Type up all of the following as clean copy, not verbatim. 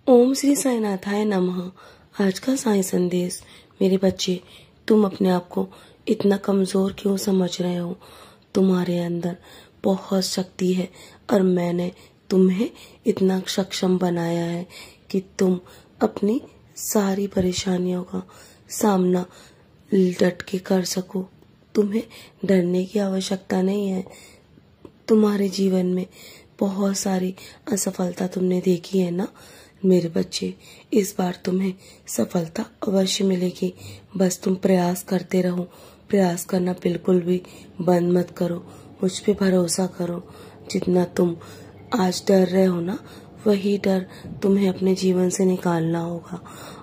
ओम श्री साईनाथाय नमः। आज का साई संदेश। मेरे बच्चे, तुम अपने आप को इतना कमजोर क्यों समझ रहे हो? तुम्हारे अंदर बहुत शक्ति है और मैंने तुम्हें इतना सक्षम बनाया है कि तुम अपनी सारी परेशानियों का सामना डट के कर सको। तुम्हें डरने की आवश्यकता नहीं है। तुम्हारे जीवन में बहुत सारी असफलता तुमने देखी है ना मेरे बच्चे। इस बार तुम्हें सफलता अवश्य मिलेगी। बस तुम प्रयास करते रहो। प्रयास करना बिल्कुल भी बंद मत करो। मुझ पे भरोसा करो। जितना तुम आज डर रहे हो ना, वही डर तुम्हें अपने जीवन से निकालना होगा।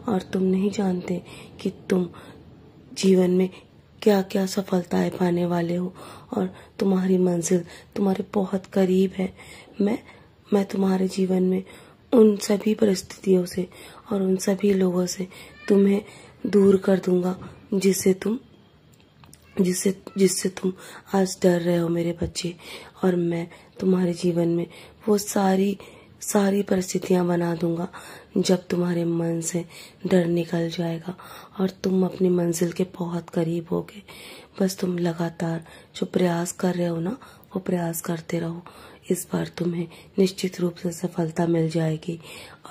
और तुम नहीं जानते कि तुम जीवन में क्या क्या सफलताएं पाने वाले हो और तुम्हारी मंजिल तुम्हारे बहुत करीब है। मैं तुम्हारे जीवन में उन सभी परिस्थितियों से और उन सभी लोगों से तुम्हें दूर कर दूंगा जिससे तुम आज डर रहे हो मेरे बच्चे। और मैं तुम्हारे जीवन में वो सारी परिस्थितियां बना दूंगा जब तुम्हारे मन से डर निकल जाएगा और तुम अपनी मंजिल के बहुत करीब होगे। बस तुम लगातार जो प्रयास कर रहे हो ना, वो प्रयास करते रहो। इस बार तुम्हें निश्चित रूप से सफलता मिल जाएगी।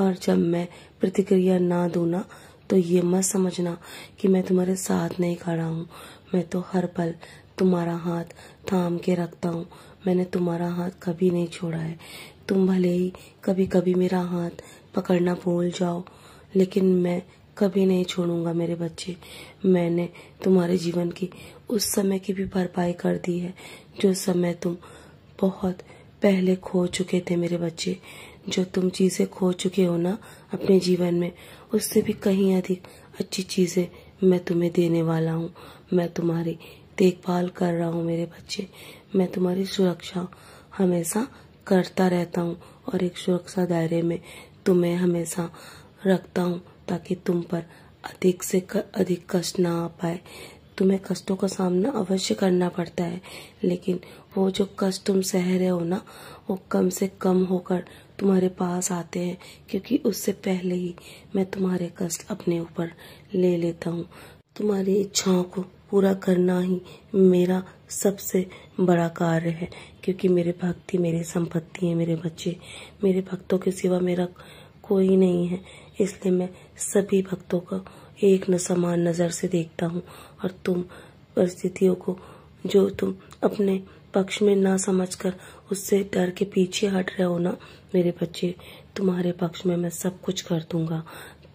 और जब मैं प्रतिक्रिया ना दूं ना, तो ये मत समझना कि मैं तुम्हारे साथ नहीं खड़ा हूँ। मैं तो हर पल तुम्हारा हाथ थाम के रखता हूँ। मैंने तुम्हारा हाथ कभी नहीं छोड़ा है। तुम भले ही कभी कभी मेरा हाथ पकड़ना भूल जाओ, लेकिन मैं कभी नहीं छोड़ूंगा मेरे बच्चे। मैंने तुम्हारे जीवन की उस समय की भी भरपाई कर दी है जो समय तुम बहुत पहले खो चुके थे मेरे बच्चे। जो तुम चीजें खो चुके हो ना अपने जीवन में, उससे भी कहीं अधिक अच्छी चीजें मैं तुम्हें देने वाला हूँ। मैं तुम्हारी देखभाल कर रहा हूँ मेरे बच्चे। मैं तुम्हारी सुरक्षा हमेशा करता रहता हूँ और एक सुरक्षा दायरे में तुम्हें हमेशा रखता हूँ ताकि तुम पर अधिक से अधिक कष्ट ना आ पाए। तुम्हें कष्टों का सामना अवश्य करना पड़ता है, लेकिन वो जो कष्ट तुम सह रहे हो ना, वो कम से कम होकर तुम्हारे पास आते हैं, क्योंकि उससे पहले ही मैं तुम्हारे कष्ट अपने ऊपर ले लेता हूँ। तुम्हारी इच्छाओं को पूरा करना ही मेरा सबसे बड़ा कार्य है, क्योंकि मेरे भक्ति मेरी संपत्ति है मेरे बच्चे। मेरे भक्तों के सिवा मेरा कोई नहीं है, इसलिए मैं सभी भक्तों को एक न समान नजर से देखता हूँ। और तुम परिस्थितियों को जो तुम अपने पक्ष में ना समझकर उससे डर के पीछे हट रहे हो ना मेरे बच्चे, तुम्हारे पक्ष में मैं सब कुछ कर दूंगा।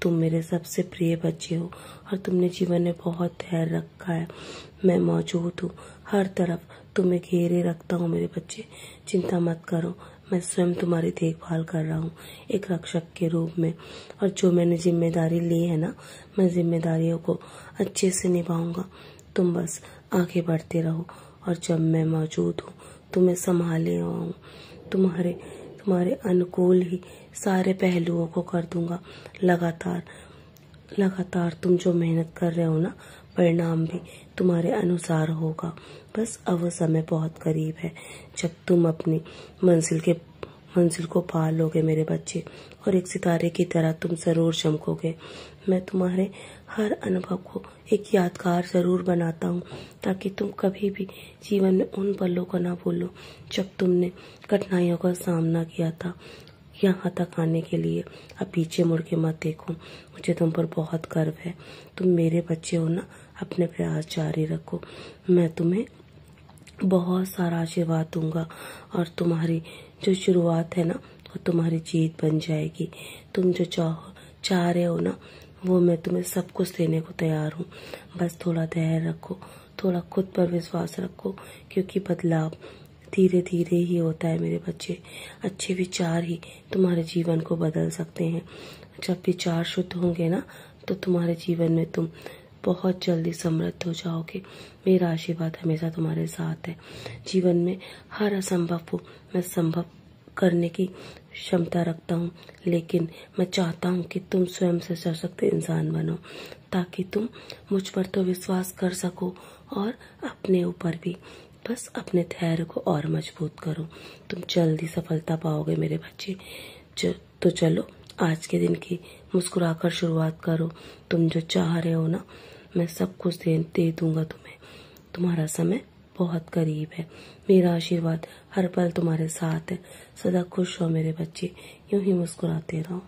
तुम मेरे सबसे प्रिय बच्चे हो और तुमने जीवन में बहुत धैर्य रखा है। मैं मौजूद हूँ, हर तरफ तुम्हें घेरे रखता हूँ मेरे बच्चे। चिंता मत करो, मैं स्वयं तुम्हारी देखभाल कर रहा हूँ एक रक्षक के रूप में। और जो मैंने जिम्मेदारी ली है ना, मैं जिम्मेदारियों को अच्छे से निभाऊंगा। तुम बस आगे बढ़ते रहो और जब मैं मौजूद हूँ तुम्हें संभाले हुआ हूँ। तुम्हारे अनुकूल ही सारे पहलुओं को कर दूंगा। लगातार तुम जो मेहनत कर रहे हो ना, परिणाम भी तुम्हारे अनुसार होगा। बस अब वो समय बहुत करीब है जब तुम अपनी मंजिल को पा लोगे मेरे बच्चे, और एक सितारे की तरह तुम जरूर चमकोगे। मैं तुम्हारे हर अनुभव को एक यादगार जरूर बनाता हूँ, ताकि तुम कभी भी जीवन में उन पलों को ना भूलो जब तुमने कठिनाइयों का सामना किया था यहाँ तक आने के लिए। अब पीछे मुड़ के मत देखो, मुझे तुम पर बहुत गर्व है। तुम मेरे बच्चे हो ना, अपने प्रयास जारी रखो। मैं तुम्हें बहुत सारा आशीर्वाद दूंगा और तुम्हारी जो शुरुआत है ना, वो तुम्हारी जीत बन जाएगी। तुम जो चाह रहे हो ना, वो मैं तुम्हें सब कुछ देने को तैयार हूँ। बस थोड़ा धैर्य रखो, थोड़ा खुद पर विश्वास रखो, क्योंकि बदलाव धीरे धीरे ही होता है मेरे बच्चे। अच्छे विचार ही तुम्हारे जीवन को बदल सकते हैं। जब विचार शुद्ध होंगे ना, तो तुम्हारे जीवन में तुम बहुत जल्दी समृद्ध हो जाओगे। मेरा आशीर्वाद हमेशा तुम्हारे साथ है। जीवन में हर असंभव को मैं संभव करने की क्षमता रखता हूँ, लेकिन मैं चाहता हूँ कि तुम स्वयं से सशक्त इंसान बनो, ताकि तुम मुझ पर तो विश्वास कर सको और अपने ऊपर भी। बस अपने धैर्य को और मजबूत करो, तुम जल्दी सफलता पाओगे मेरे बच्चे। तो चलो आज के दिन की मुस्कुराकर शुरुआत करो। तुम जो चाह रहे हो ना, मैं सब कुछ दे दूंगा तुम्हें। तुम्हारा समय बहुत करीब है। मेरा आशीर्वाद हर पल तुम्हारे साथ है। सदा खुश हो मेरे बच्चे, यूं ही मुस्कुराते रहो।